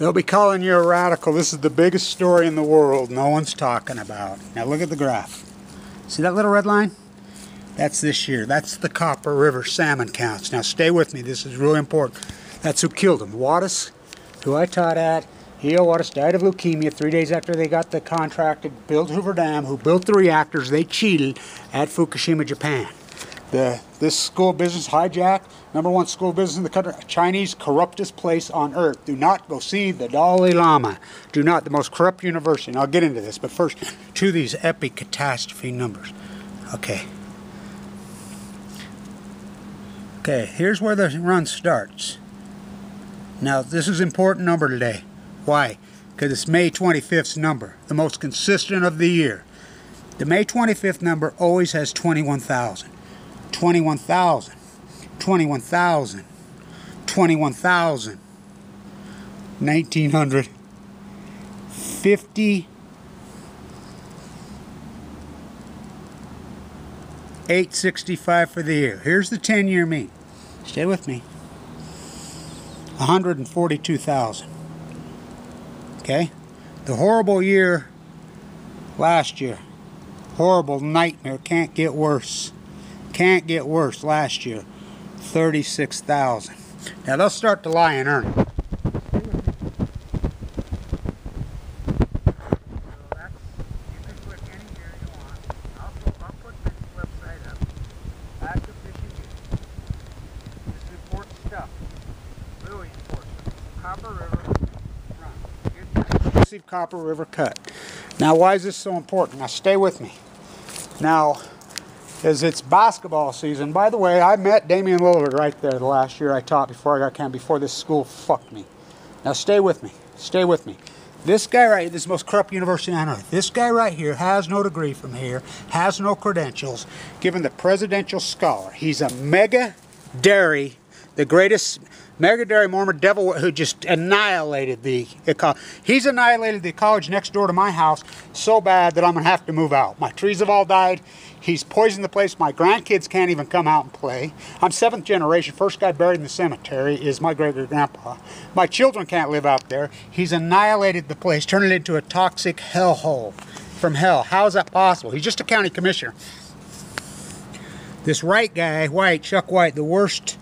They'll be calling you a radical. This is the biggest story in the world no one's talking about. Now look at the graph. See that little red line? That's this year. That's the Copper River salmon counts. Now stay with me. This is really important. That's who killed him. Wattis, who I taught at, E.O. Wattis died of leukemia 3 days after they got the contract to build Hoover Dam, who built the reactors they cheated at Fukushima, Japan. This school business hijack, #1 school business in the country, Chinese corruptest place on earth. Do not go see the Dalai Lama. Do not, the most corrupt university. And I'll get into this, but first, to these epic catastrophe numbers. Okay. Okay, here's where the run starts. Now, this is an important number today. Why? Because it's May 25th's number, the most consistent of the year. The May 25th number always has 21,000. 21,000. 21,000. 21,000. 1900. 50. 865 for the year. Here's the 10-year mean. Stay with me. 142,000. Okay? The horrible year last year. Horrible nightmare. Can't get worse. Can't get worse last year. 36,000. Now they'll start to lie in earnest. Copper River cut. Now why is this so important? Now stay with me. Now, as it's basketball season, by the way, I met Damian Lillard right there the last year I taught before I got camped, before this school fucked me. Now stay with me. Stay with me. This guy right here, this is the most corrupt university on earth. This guy right here has no degree from here, has no credentials, given the presidential scholar. He's a mega dairy, the greatest mega dairy Mormon devil who just annihilated the ecology. He's annihilated the ecology next door to my house so bad that I'm going to have to move out. My trees have all died. He's poisoned the place. My grandkids can't even come out and play. I'm 7th generation. First guy buried in the cemetery is my great-great-grandpa. My children can't live out there. He's annihilated the place, turned it into a toxic hellhole from hell. How is that possible? He's just a county commissioner. This Wright guy, White, Chuck White, the worst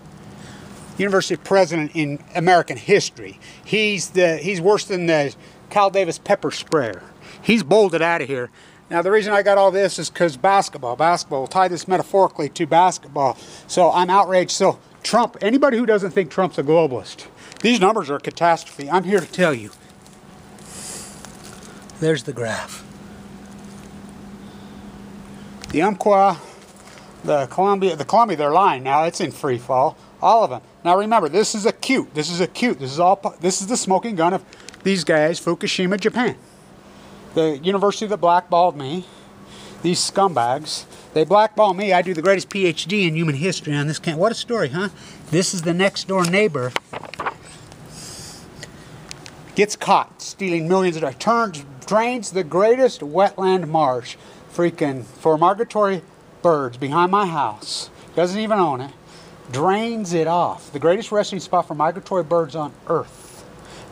university president in American history. He's worse than the Cal Davis pepper sprayer. He's bolted out of here. Now the reason I got all this is because basketball. We'll tie this metaphorically to basketball. So I'm outraged. So Trump, anybody who doesn't think Trump's a globalist, these numbers are a catastrophe. I'm here to tell you. There's the graph. The Umpqua, the Columbia, they're lying now. It's in free fall. All of them. Now remember, this is acute. This is acute. This is the smoking gun of these guys, Fukushima, Japan. The university that blackballed me, these scumbags, they blackballed me. I do the greatest PhD in human history on this camp. What a story, huh? This is the next door neighbor. Gets caught stealing millions of dollars. Drains the greatest wetland marsh freaking for migratory birds behind my house. Doesn't even own it. Drains it off. The greatest resting spot for migratory birds on earth.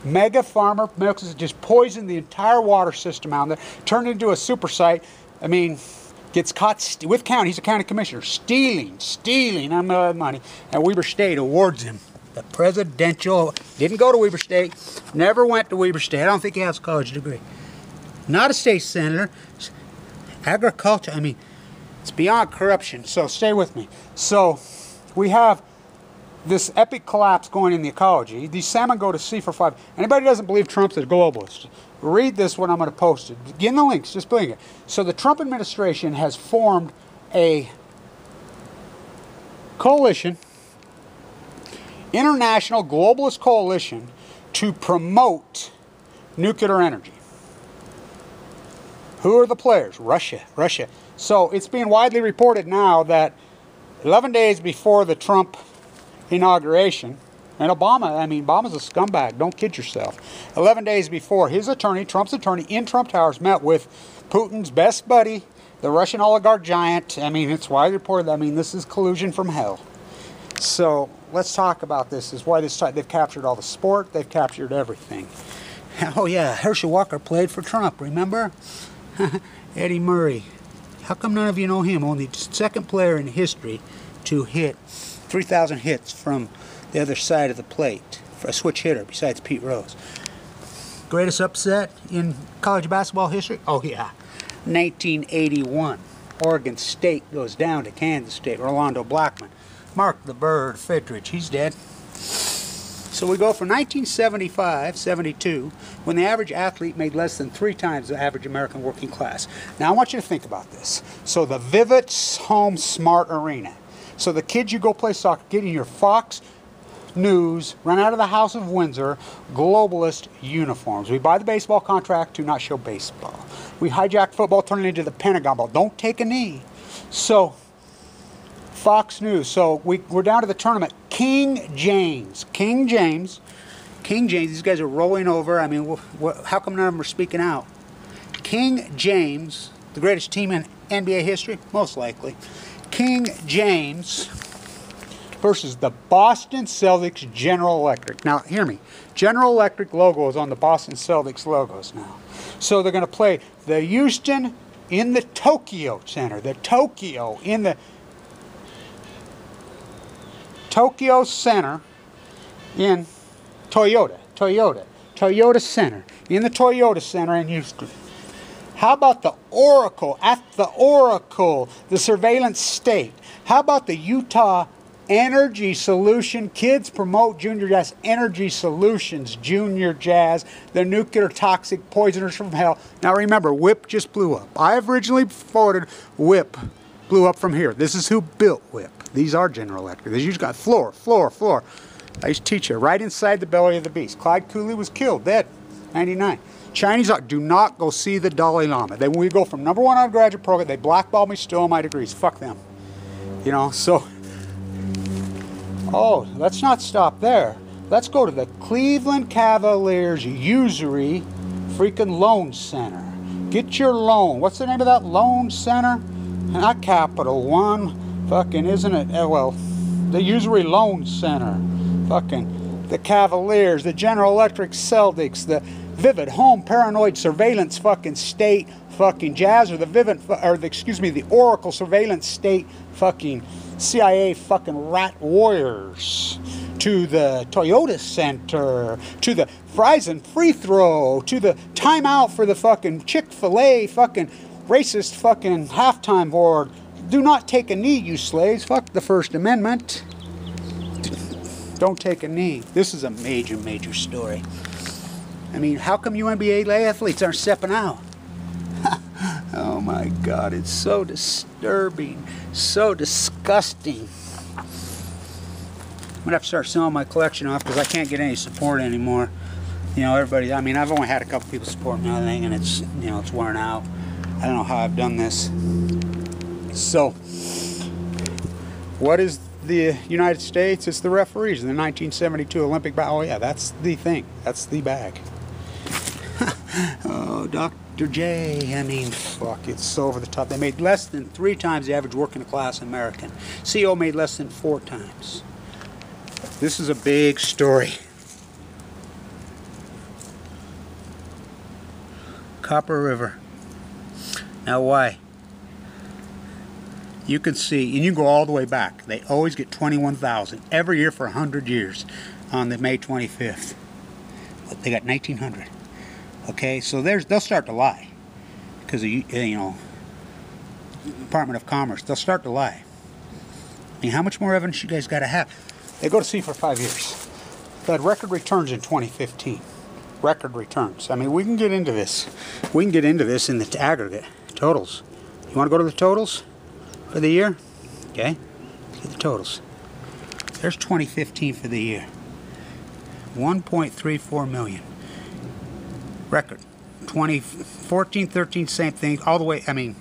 Mega farmer milks just poisoned the entire water system out there. Turned it into a super site. I mean, gets caught with county. He's a county commissioner. Stealing money. And Weber State awards him the presidential. Didn't go to Weber State. Never went to Weber State. I don't think he has a college degree. Not a state senator. Agriculture. I mean, it's beyond corruption. So stay with me. So we have this epic collapse going in the ecology. These salmon go to sea for 5. Anybody who doesn't believe Trump's a globalist, read this when I'm going to post it. Get in the links, just believe it. So the Trump administration has formed a coalition, international globalist coalition, to promote nuclear energy. Who are the players? Russia. So it's being widely reported now that 11 days before the Trump inauguration, and Obama's a scumbag, don't kid yourself. 11 days before, his attorney, Trump's attorney, in Trump Towers met with Putin's best buddy, the Russian oligarch giant. I mean, it's widely reported. I mean, this is collusion from hell. So let's talk about this. This is why they've captured all the sport. They've captured everything. Oh yeah, Herschel Walker played for Trump, remember? Eddie Murray. How come none of you know him? Only second player in history to hit 3,000 hits from the other side of the plate. For a switch hitter besides Pete Rose. Greatest upset in college basketball history? Oh yeah, 1981. Oregon State goes down to Kansas State. Rolando Blackman. Mark the Bird Fitridge, he's dead. So we go from 1975-72, when the average athlete made less than 3 times the average American working class. Now I want you to think about this. So the Vivint Home Smart Arena. So the kids you go play soccer, get in your Fox News, run out of the House of Windsor, globalist uniforms. We buy the baseball contract to not show baseball. We hijack football, turn it into the Pentagon ball. Don't take a knee. So Fox News. So we're down to the tournament. King James. These guys are rolling over. I mean, how come none of them are speaking out? King James, the greatest team in NBA history? Most likely. King James versus the Boston Celtics General Electric. Now, hear me. General Electric logo is on the Boston Celtics logos now. So they're going to play the Houston in the Tokyo Center. The Tokyo in the Tokyo Center in Toyota Center. In the Toyota Center in Houston. How about the Oracle, at the Oracle, the surveillance state? How about the Utah Energy Solution? Kids promote Junior Jazz Energy Solutions, Junior Jazz, the nuclear toxic poisoners from hell. Now remember, WHIP just blew up. I originally forwarded WHIP blew up from here. This is who built WHIP. These are General Electric. You just got floor. I used to teach you right inside the belly of the beast. Clyde Cooley was killed, dead, 99. Chinese do not go see the Dalai Lama. We go from #1 on a graduate program. They blackball me, steal my degrees. Fuck them. You know, so. Oh, let's not stop there. Let's go to the Cleveland Cavaliers Usury freaking Loan Center. Get your loan. What's the name of that loan center? Not Capital One. Fucking, isn't it? Well, the Usury Loan Center. Fucking, the Cavaliers, the General Electric Celtics, the Vivid Home Paranoid Surveillance fucking State fucking Jazz, or the the Oracle Surveillance State fucking CIA fucking rat warriors, to the Toyota Center, to the Friesen free throw, to the timeout for the fucking Chick-fil-A fucking racist fucking halftime board. Do not take a knee, you slaves. Fuck the First Amendment. Don't take a knee. This is a major story. I mean, how come you NBA athletes aren't stepping out? Oh my God, it's so disturbing, so disgusting. I'm gonna have to start selling my collection off because I can't get any support anymore. You know, everybody, I mean, I've only had a couple people support me on anything, and it's, you know, it's wearing out. I don't know how I've done this. So, what is the United States? It's the referees in the 1972 Olympic bag. Oh yeah, that's the thing. That's the bag. Oh, Dr. J. I mean, fuck, it's so over the top. They made less than 3 times the average working class American. CO made less than 4 times. This is a big story. Copper River. Now why? You can see, and you go all the way back. They always get 21,000 every year for 100 years on the May 25th. But they got 1,900. Okay, so they'll start to lie because of, you know, Department of Commerce. They'll start to lie. I mean, how much more evidence you guys got to have? They go to sea for 5 years. They had record returns in 2015. Record returns. I mean, we can get into this. We can get into this in the aggregate totals. You want to go to the totals for the year? Okay, let's get the totals. There's 2015 for the year. 1.34 million. Record. 2014, 13, same thing, all the way. I mean,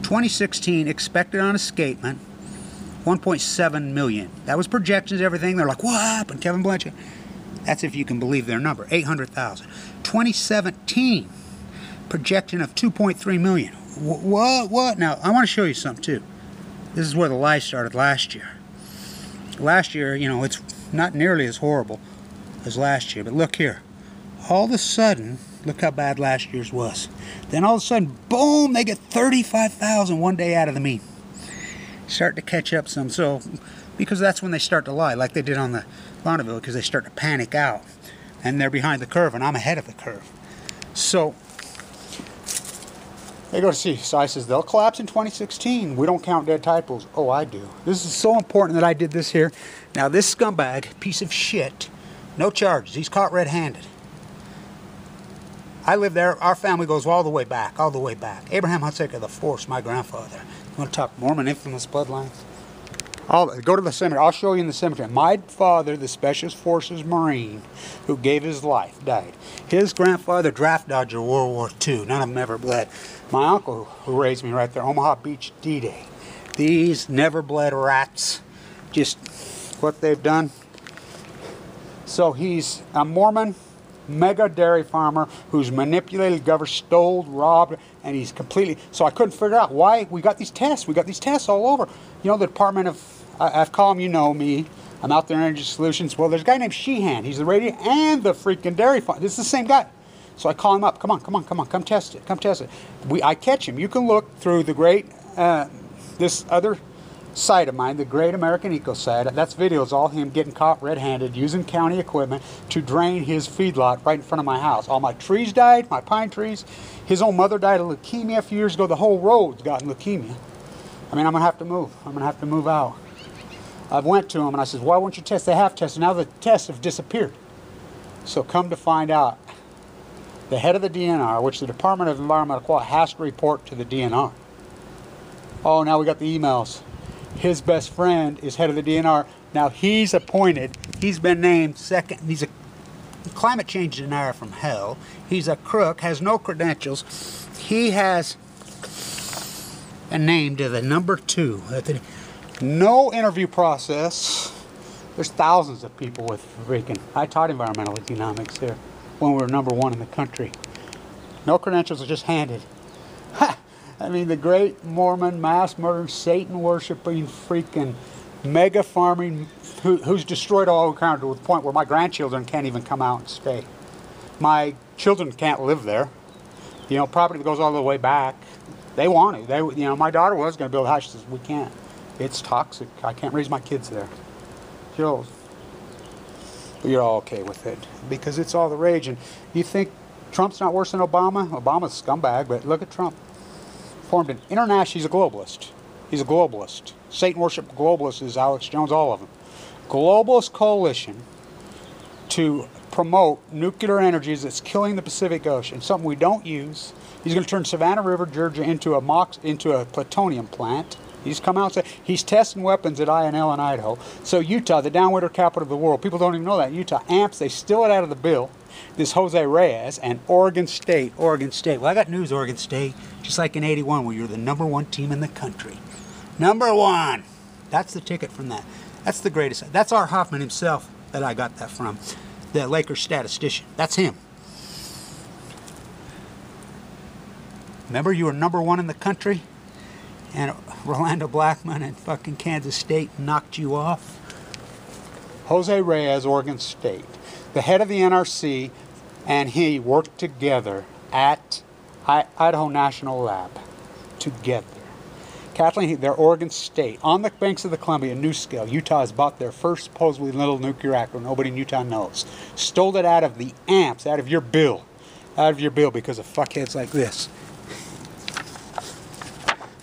2016 expected on escapement, 1.7 million. That was projections, everything. They're like, what happened, Kevin Blanchett? That's if you can believe their number, 800,000. 2017 projection of 2.3 million. What? Now, I want to show you something too. This is where the lie started last year. Last year, you know, it's not nearly as horrible as last year, but look here. all of a sudden, look how bad last year's was. Then all of a sudden, boom, they get 35,000 one day out of the meat. Start to catch up some, so because that's when they start to lie, like they did on the Bonneville, because they start to panic out, and they're behind the curve, and I'm ahead of the curve. So they go to see. So I says they'll collapse in 2016. We don't count dead tide pools. Oh, I do. This is so important that I did this here. Now this scumbag, piece of shit, no charges. He's caught red-handed. I live there. Our family goes all the way back, all the way back. Abraham Hunsaker the Fourth, my grandfather. You want to talk Mormon infamous bloodlines? Go to the cemetery. I'll show you in the cemetery. My father, the Special Forces Marine, who gave his life, died. His grandfather, draft dodger, World War II. None of them ever bled. My uncle, who raised me right there, Omaha Beach D-Day. These never bled rats. Just what they've done. So he's a Mormon mega dairy farmer who's manipulated, governed, stole, robbed, and he's completely... So I couldn't figure out why we got these tests. We got these tests all over. You know, the Department of... I've called them, you know me. I'm out there in Energy Solutions. Well, there's a guy named Sheehan. He's the radio and the freaking dairy farm. This is the same guy. So I call him up. Come on, come on, come on. Come test it. Come test it. I catch him. You can look through the great... this other site of mine, the Great American Eco site. That's videos, all him getting caught red-handed using county equipment to drain his feedlot right in front of my house. All my trees died, my pine trees. His own mother died of leukemia a few years ago. The whole road's gotten leukemia. I mean, I'm gonna have to move. I'm gonna have to move out. I went to him and I said, why won't you test? They have tested. Now the tests have disappeared. So come to find out, the head of the DNR, which the Department of Environmental Quality has to report to the DNR. Oh, now we got the emails. His best friend is head of the DNR. Now he's appointed. He's been named second. He's a climate change denier from hell. He's a crook, has no credentials. He has been named to the number 2. No interview process. There's thousands of people with freaking... I taught environmental economics here when we were number 1 in the country. No credentials are just handed. Ha! I mean, the great Mormon, mass murdering, Satan worshiping, freaking mega farming, who's destroyed all encounter to the point where my grandchildren can't even come out and stay. My children can't live there. You know, property that goes all the way back. They want it. You know, my daughter was going to build a house. She says, we can't. It's toxic. I can't raise my kids there. You're all okay with it because it's all the rage. And you think Trump's not worse than Obama? Obama's a scumbag, but look at Trump. Formed an international, he's a globalist. He's a globalist. Satan worship globalist is Alex Jones, all of them. Globalist coalition to promote nuclear energies that's killing the Pacific Ocean, something we don't use. He's going to turn Savannah River, Georgia into a plutonium plant. He's come out and said he's testing weapons at INL in Idaho. So Utah, the downwinder capital of the world, people don't even know that. Utah amps, they steal it out of the bill. This Jose Reyes and Oregon State. Well, I got news, Oregon State. Just like in '81 where you're the number 1 team in the country. Number 1. That's the ticket from that. That's the greatest. That's Art Hoffman himself that I got that from. The Lakers statistician. That's him. Remember you were number 1 in the country? And Rolando Blackman and fucking Kansas State knocked you off? Jose Reyes, Oregon State. The head of the NRC and he worked together at Idaho National Lab. Together. Kathleen, they're Oregon State. On the banks of the Columbia, New Scale, Utah has bought their first supposedly little nuclear reactor. Nobody in Utah knows. Stole it out of the amps, out of your bill. Out of your bill because of fuckheads like this.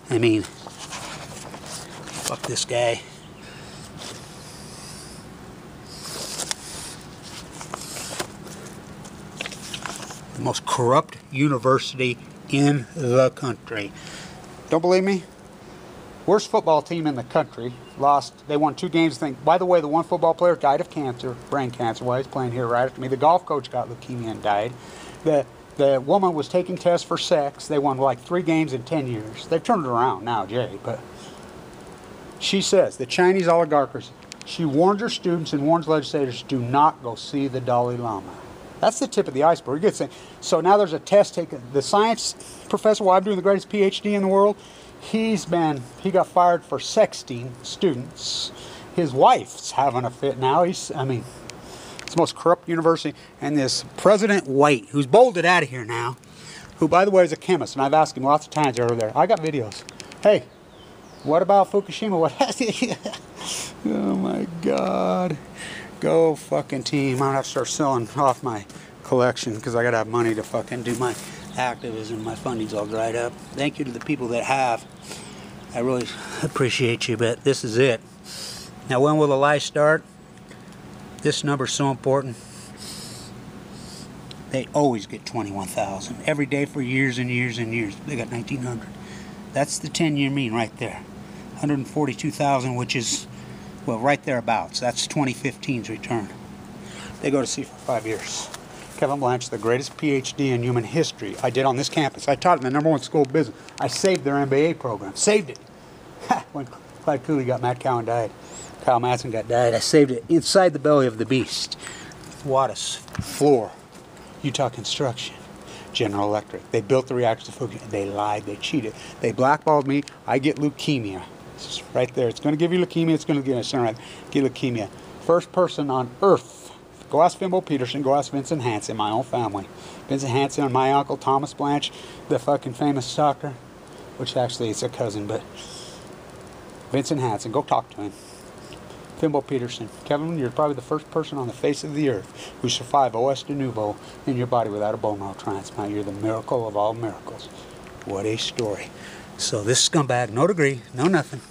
I mean, fuck this guy. The most corrupt university in the country. Don't believe me? Worst football team in the country. Lost. They won 2 games. By the way, the one football player died of cancer, brain cancer, while he's playing here right after me. The golf coach got leukemia and died. The woman was taking tests for sex. They won like 3 games in 10 years. They've turned it around now, Jay. But she says, the Chinese oligarchs, she warns her students and warns legislators, do not go see the Dalai Lama. That's the tip of the iceberg. Good thing. So now there's a test taken. The science professor, while I'm doing the greatest PhD in the world, he got fired for sexting students. His wife's having a fit now. It's the most corrupt university. And this President White, who's bolted out of here now, who, by the way, is a chemist, and I've asked him lots of times over there. I got videos. Hey, what about Fukushima? What? Oh my God. Go fucking team. I'm gonna have to start selling off my collection because I gotta have money to fucking do my activism. My funding's all dried up. Thank you to the people that have. I really appreciate you, but this is it. Now, when will the lie start? This number's so important. They always get 21,000 every day for years and years and years. They got 1,900. That's the 10-year mean right there. 142,000, which is, well, right thereabouts. That's 2015's return. They go to sea for 5 years. Kevin Blanch, the greatest PhD in human history I did on this campus. I taught in the #1 school of business. I saved their MBA program. Saved it. When Clyde Cooley got mad cow and died. Kyle Madsen got died. I saved it inside the belly of the beast. Wattis, floor. Utah Construction, General Electric. They built the reactors to Fukushima. They lied. They cheated. They blackballed me. I get leukemia. It's right there. It's going to give you leukemia. It's going to get leukemia. First person on earth. Go ask Fimbo Peterson. Go ask Vincent Hansen, my own family. Vincent Hansen and my uncle Thomas Blanch, the fucking famous doctor, which actually is a cousin, but Vincent Hansen. Go talk to him. Fimbo Peterson. Kevin, you're probably the first person on the face of the earth who survived OS de Nouveau in your body without a bone marrow transplant. You're the miracle of all miracles. What a story. So this scumbag, no degree, no nothing,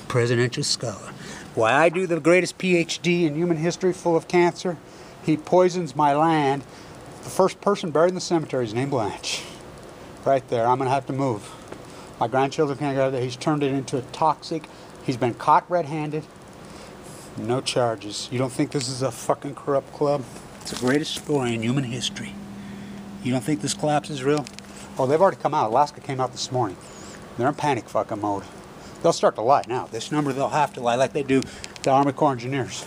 presidential scholar. Why I do the greatest PhD in human history full of cancer? He poisons my land. The first person buried in the cemetery is named Blanche. Right there. I'm going to have to move. My grandchildren can't go there. He's turned it into a toxic. He's been caught red-handed. No charges. You don't think this is a fucking corrupt club? It's the greatest story in human history. You don't think this collapse is real? Oh, they've already come out. Alaska came out this morning. They're in panic fucking mode. They'll start to lie now. This number they'll have to lie like they do the Army Corps Engineers.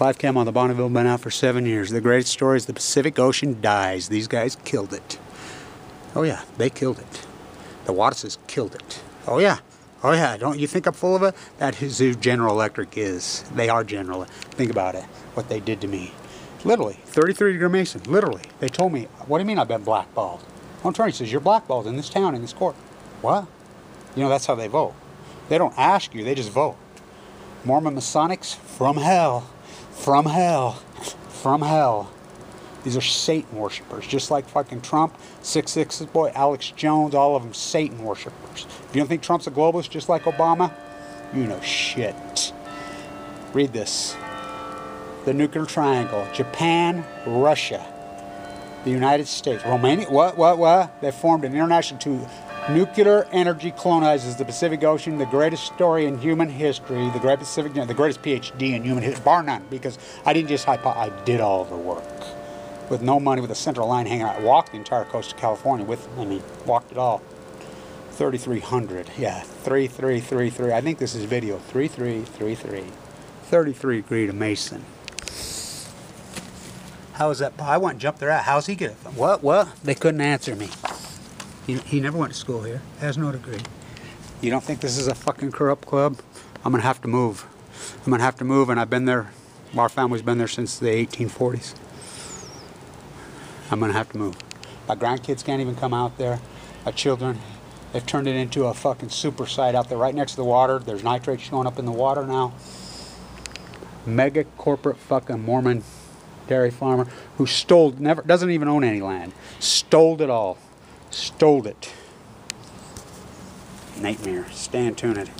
Live cam on the Bonneville been out for 7 years. The greatest story is the Pacific Ocean dies. These guys killed it. Oh yeah, they killed it. The Wattises killed it. Oh yeah. Oh yeah, don't you think I'm full of it? That is who General Electric is. They are General. Think about it, what they did to me. Literally, 33-degree Mason, literally. They told me, what do you mean I've been blackballed? One attorney says, you're blackballed in this town, in this court. What? You know, that's how they vote. They don't ask you, they just vote. Mormon Masonics, from hell, from hell, from hell. These are Satan worshippers, just like fucking Trump, 666's boy, Alex Jones, all of them Satan worshippers. If you don't think Trump's a globalist just like Obama, you know shit. Read this. The nuclear triangle. Japan, Russia, the United States, Romania. What? They formed an international to nuclear energy colonizes the Pacific Ocean. The greatest story in human history. The great Pacific, the greatest PhD in human history, bar none. Because I didn't just I did all the work. With no money, with a central line hanging out. I walked the entire coast of California with, walked it all. 3,300, yeah, 3,333. I think this is video, 3,333. 33 to Mason. How is that? I went and jumped there out. How's he get it from? What? They couldn't answer me. He never went to school here. Has no degree. You don't think this is a fucking corrupt club? I'm going to have to move. I'm going to have to move, and I've been there. Our family's been there since the 1840s. I'm going to have to move. My grandkids can't even come out there. My children, they've turned it into a fucking super site out there right next to the water. There's nitrates showing up in the water now. Mega corporate fucking Mormon dairy farmer who doesn't even own any land. Stole it all. Stole it. Nightmare. Stay tuned.